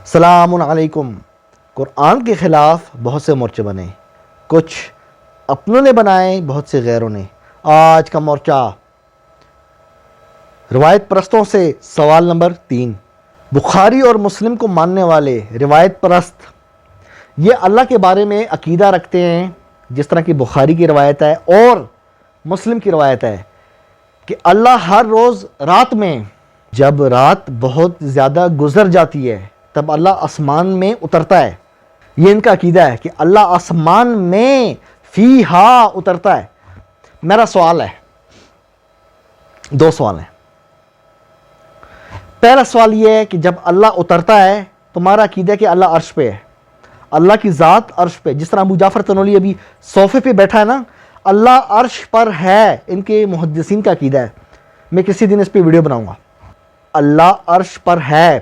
السلام علیکم۔ قرآن کے خلاف بہت سے مورچے بنے، کچھ اپنوں نے بنائے، بہت سے غیروں نے۔ آج کا مورچہ روایت پرستوں سے سوال نمبر 3۔ بخاری اور مسلم کو ماننے والے روایت پرست یہ اللہ کے بارے میں عقیدہ رکھتے ہیں، جس طرح کی بخاری کی روایت ہے اور مسلم کی روایت ہے کہ اللہ ہر روز رات میں، جب رات بہت زیادہ گزر جاتی ہے تب اللہ آسمان میں اترتا ہے۔ یہ ان کا عقیدہ ہے کہ اللہ آسمان میں فیہا اترتا ہے۔ میرا سوال ہے، 2 سوال ہیں۔ پہلا سوال یہ ہے کہ جب اللہ اترتا ہے، تمہارا عقیدہ ہے کہ اللہ عرش پہ ہے، اللہ کی ذات عرش پہ، جس طرح ابو جعفر تنولی ابھی صوفے پہ بیٹھا ہے نا، اللہ عرش پر ہے، ان کے محدثین کا عقیدہ ہے۔ میں کسی دن اس پہ ویڈیو بناؤں گا۔ اللہ عرش پر ہے،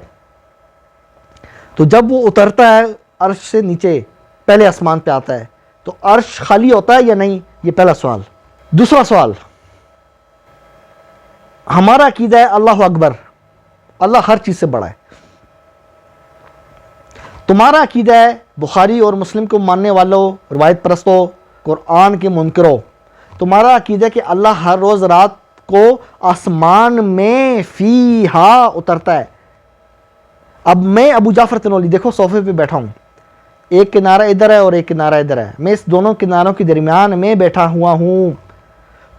تو جب وہ اترتا ہے عرش سے نیچے، پہلے آسمان پہ آتا ہے، تو عرش خالی ہوتا ہے یا نہیں؟ یہ پہلا سوال۔ دوسرا سوال، ہمارا عقیدہ ہے اللہ اکبر، اللہ ہر چیز سے بڑا ہے۔ تمہارا عقیدہ ہے بخاری اور مسلم کو ماننے والوں، روایت پرستوں، قرآن کے منکروں، تمہارا عقیدہ ہے کہ اللہ ہر روز رات کو آسمان میں فیہا اترتا ہے۔ اب میں ابو جعفر تنولی، دیکھو صوفے پہ بیٹھا ہوں، ایک کنارہ ادھر ہے اور ایک کنارہ ادھر ہے، میں اس دونوں کناروں کے درمیان میں بیٹھا ہوا ہوں۔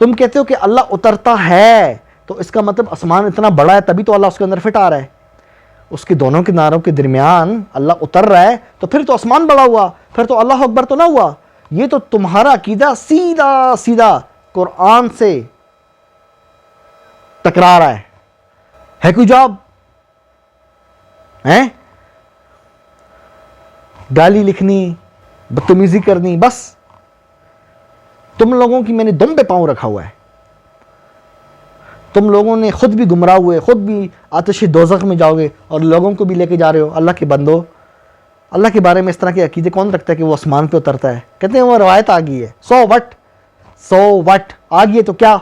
تم کہتے ہو کہ اللہ اترتا ہے، تو اس کا مطلب آسمان اتنا بڑا ہے تبھی تو اللہ اس کے اندر فٹ آ رہا ہے۔ اس کے دونوں کناروں کے درمیان اللہ اتر رہا ہے، تو پھر تو آسمان بڑا ہوا، پھر تو اللہ اکبر تو نہ ہوا۔ یہ تو تمہارا عقیدہ سیدھا سیدھا قرآن سے ٹکرا رہا ہے کوئی جواب؟ گالی لکھنی، بدتمیزی کرنی، بس تم لوگوں کی میں نے دم پہ پاؤں رکھا ہوا ہے۔ تم لوگوں نے خود بھی گمراہ ہوئے، خود بھی آتش دوزخ میں جاؤ گے اور لوگوں کو بھی لے کے جا رہے ہو۔ اللہ کے بندو، اللہ کے بارے میں اس طرح کے عقیدے کون رکھتا ہے کہ وہ آسمان پہ اترتا ہے؟ کہتے ہیں وہ روایت آ گئی ہے، سو وٹ آ گئی ہے، تو کیا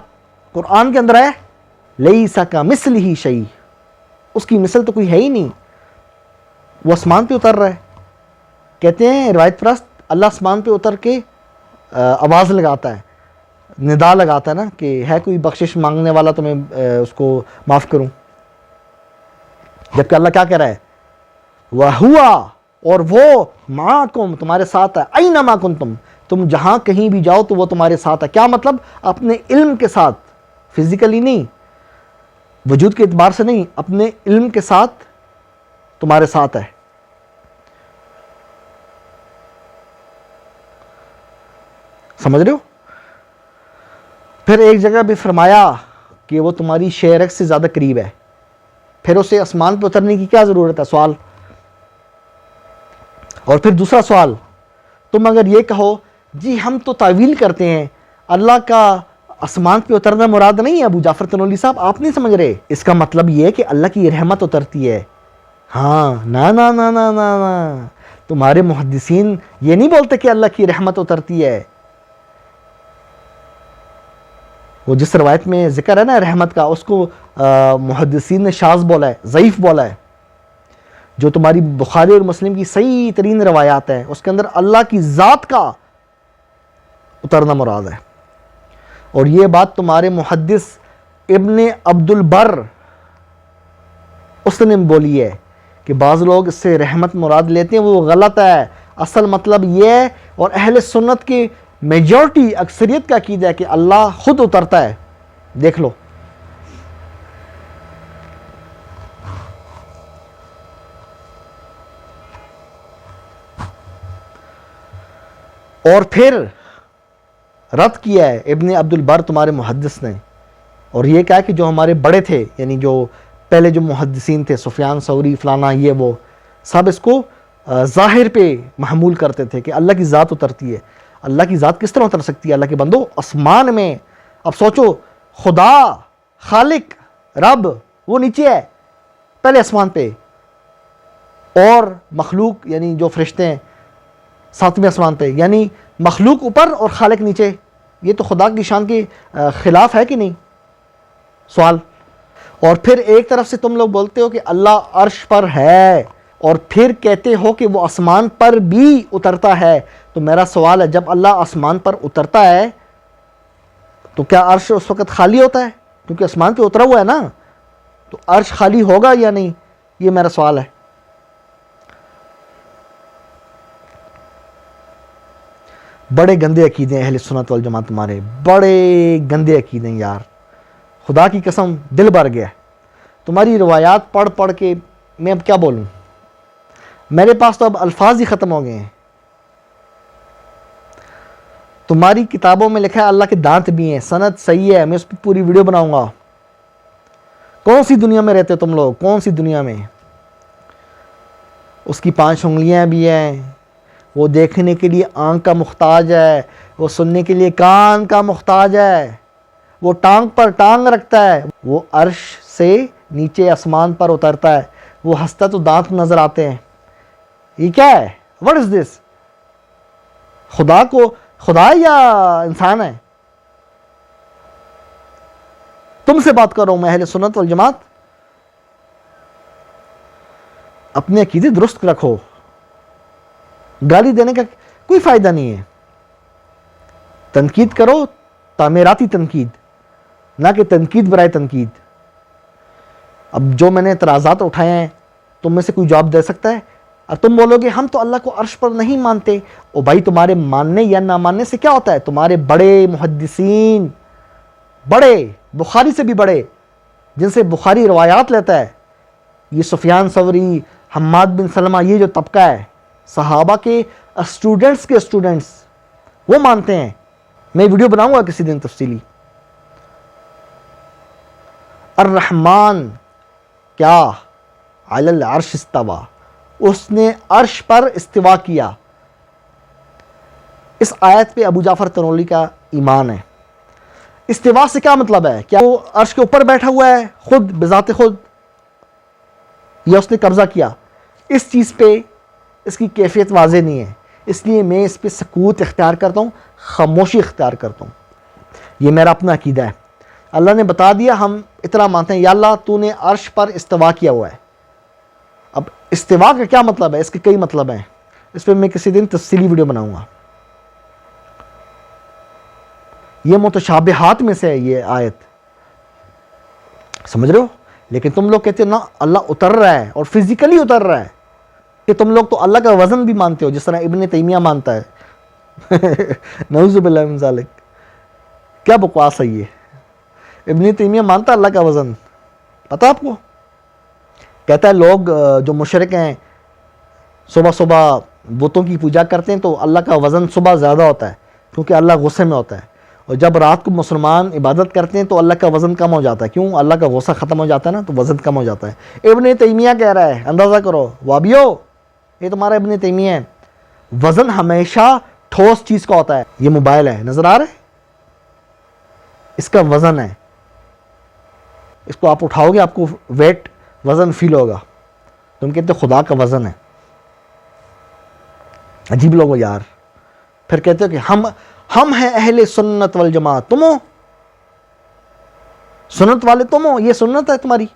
قرآن کے اندر ہے لیسا کمثلہ شیء، اس کی مثل تو کوئی ہے ہی نہیں، وہ آسمان پہ اتر رہا ہے۔ کہتے ہیں روایت پرست اللہ آسمان پہ اتر کے آواز لگاتا ہے، ندا لگاتا ہے نا کہ ہے کوئی بخشش مانگنے والا تو میں اس کو معاف کروں، جبکہ اللہ کیا کہہ رہا ہے؟ وَهُوَ، اور وہ مَعَكُمْ، تمہارے ساتھ ہے، أَيْنَمَا كُنْتُمْ، تم جہاں کہیں بھی جاؤ تو وہ تمہارے ساتھ ہے۔ کیا مطلب؟ اپنے علم کے ساتھ، فزیکلی نہیں، وجود کے اعتبار سے نہیں، اپنے علم کے ساتھ تمہارے ساتھ ہے۔ سمجھ رہے ہو؟ پھر ایک جگہ بھی فرمایا کہ وہ تمہاری شعرک سے زیادہ قریب ہے، پھر اسے آسمان پہ اترنے کی کیا ضرورت ہے؟ سوال۔ اور پھر دوسرا سوال، تم اگر یہ کہو جی ہم تو تعویل کرتے ہیں، اللہ کا آسمان پہ اترنا مراد نہیں ہے، ابو جعفر تنولی صاحب آپ نہیں سمجھ رہے، اس کا مطلب یہ ہے کہ اللہ کی رحمت اترتی ہے۔ ہاں، نا نا نا نا نا نا، تمہارے محدثین یہ نہیں بولتے کہ اللہ کی رحمت اترتی ہے۔ وہ جس روایت میں ذکر ہے نا رحمت کا، اس کو محدثین نے شاذ بولا ہے، ضعیف بولا ہے۔ جو تمہاری بخاری اور مسلم کی صحیح ترین روایات ہیں، اس کے اندر اللہ کی ذات کا اترنا مراد ہے۔ اور یہ بات تمہارے محدث ابن عبد البر اس نے بولی ہے کہ بعض لوگ اس سے رحمت مراد لیتے ہیں، وہ غلط ہے۔ اصل مطلب یہ ہے، اور اہل سنت کی میجورٹی، اکثریت کا عقیدہ ہے کہ اللہ خود اترتا ہے۔ دیکھ لو، اور پھر رد کیا ہے ابن عبد البر تمہارے محدث نے، اور یہ کہا کہ جو ہمارے بڑے تھے، یعنی جو پہلے جو محدثین تھے، سفیان ثوری فلانا، یہ وہ سب اس کو ظاہر پہ محمول کرتے تھے کہ اللہ کی ذات اترتی ہے۔ اللہ کی ذات کس طرح اتر سکتی ہے؟ اللہ کے بندو، آسمان میں۔ اب سوچو، خدا، خالق، رب، وہ نیچے ہے، پہلے آسمان پہ، اور مخلوق یعنی جو فرشتے ہیں 7ویں آسمان پہ، یعنی مخلوق اوپر اور خالق نیچے۔ یہ تو خدا کی شان کے خلاف ہے کہ نہیں؟ سوال۔ اور پھر ایک طرف سے تم لوگ بولتے ہو کہ اللہ عرش پر ہے، اور پھر کہتے ہو کہ وہ آسمان پر بھی اترتا ہے. تو میرا سوال ہے جب اللہ آسمان پر اترتا ہے تو کیا عرش اس وقت خالی ہوتا ہے؟ کیونکہ آسمان پہ اترا ہوا ہے نا, تو عرش خالی ہوگا یا نہیں, یہ میرا سوال ہے. بڑے گندے عقیدے ہیں اہل سنت والجماعت تمہارے, بڑے گندے عقیدے ہیں یار, خدا کی قسم دل بھر گیا تمہاری روایات پڑھ پڑھ کے. میں اب کیا بولوں, میرے پاس تو اب الفاظ ہی ختم ہو گئے ہیں. تمہاری کتابوں میں لکھا ہے اللہ کے دانت بھی ہیں, سند صحیح ہے, میں اس پہ پوری ویڈیو بناؤں گا. کون سی دنیا میں رہتے ہو تم لوگ, کون سی دنیا میں؟ اس کی 5 انگلیاں بھی ہیں, وہ دیکھنے کے لیے آنکھ کا محتاج ہے, وہ سننے کے لیے کان کا محتاج ہے, وہ ٹانگ پر ٹانگ رکھتا ہے, وہ عرش سے نیچے آسمان پر اترتا ہے, وہ ہنستا تو دانت نظر آتے ہیں. یہ کیا ہے؟ واٹ از دس؟ خدا ہے یا انسان ہے؟ تم سے بات کر رہا ہوں میں, اہل سنت والجماعت. اپنے عقیدے درست رکھو, گالی دینے کا کوئی فائدہ نہیں ہے. تنقید کرو, تعمیراتی تنقید, نہ کہ تنقید برائے تنقید. اب جو میں نے اعتراضات اٹھائے ہیں تم میں سے کوئی جواب دے سکتا ہے؟ اور تم بولو گے ہم تو اللہ کو عرش پر نہیں مانتے. او بھائی, تمہارے ماننے یا نہ ماننے سے کیا ہوتا ہے؟ تمہارے بڑے محدثین, بڑے بخاری سے بھی بڑے, جن سے بخاری روایات لیتا ہے, یہ سفیان ثوری, حماد بن سلمہ, یہ جو طبقہ ہے صحابہ کے اسٹوڈنٹس کے اسٹوڈنٹس, وہ مانتے ہیں. میں ویڈیو بناؤں گا کسی دن تفصیلی. الرحمن کیا علی العرش استوا, اس نے عرش پر استوا کیا. اس آیت پہ ابو جعفر تنولی کا ایمان ہے. استوا سے کیا مطلب ہے؟ کیا وہ عرش کے اوپر بیٹھا ہوا ہے خود بذات خود, یا اس نے قبضہ کیا؟ اس چیز پہ اس کی کیفیت واضح نہیں ہے, اس لیے میں اس پہ سکوت اختیار کرتا ہوں, خاموشی اختیار کرتا ہوں. یہ میرا اپنا عقیدہ ہے. اللہ نے بتا دیا, ہم اتنا مانتے ہیں, یا اللہ تو نے عرش پر استوا کیا ہوا ہے. اب استوا کا کیا مطلب ہے؟ اس کے کئی مطلب ہیں, اس پہ میں کسی دن تفصیلی ویڈیو بناؤں گا. یہ متشابہات میں سے ہے یہ آیت, سمجھ رہے ہو؟ لیکن تم لوگ کہتے ہو نا اللہ اتر رہا ہے, اور فزیکلی اتر رہا ہے. کہ تم لوگ تو اللہ کا وزن بھی مانتے ہو, جس طرح ابن تیمیہ مانتا ہے. نعوذ باللہ من ذالک, کیا بکواس ہے یہ. ابن تیمیہ مانتا ہے اللہ کا وزن, پتہ آپ کو؟ کہتا ہے لوگ جو مشرک ہیں صبح صبح بتوں کی پوجا کرتے ہیں تو اللہ کا وزن صبح زیادہ ہوتا ہے کیونکہ اللہ غصے میں ہوتا ہے, اور جب رات کو مسلمان عبادت کرتے ہیں تو اللہ کا وزن کم ہو جاتا ہے. کیوں؟ اللہ کا غصہ ختم ہو جاتا ہے نا, تو وزن کم ہو جاتا ہے. ابن تیمیہ کہہ رہا ہے, اندازہ کرو وابیو, یہ تمہارا ابن تیمیہ ہے. وزن ہمیشہ ٹھوس چیز کا ہوتا ہے. یہ موبائل ہے, نظر آ رہا ہے, اس کا وزن ہے. اس کو آپ اٹھاؤ گے آپ کو ویٹ وزن فیل ہوگا. تم کہتے ہو خدا کا وزن ہے. عجیب لوگ ہو یار. پھر کہتے ہو کہ ہم ہیں اہل سنت والجماعت. تم ہو سنت والے, تم ہو, یہ سنت ہے تمہاری.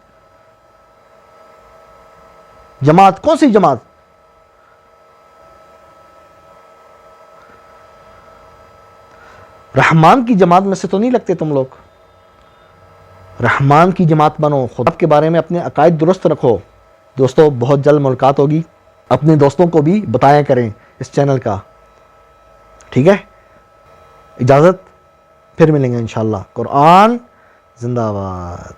جماعت کون سی جماعت؟ رحمان کی جماعت میں سے تو نہیں لگتے تم لوگ. رحمان کی جماعت بنو, خدا کے بارے میں اپنے عقائد درست رکھو. دوستو بہت جلد ملاقات ہوگی, اپنے دوستوں کو بھی بتایا کریں اس چینل کا, ٹھیک ہے؟ اجازت, پھر ملیں گے انشاءاللہ. قرآن زندہ باد.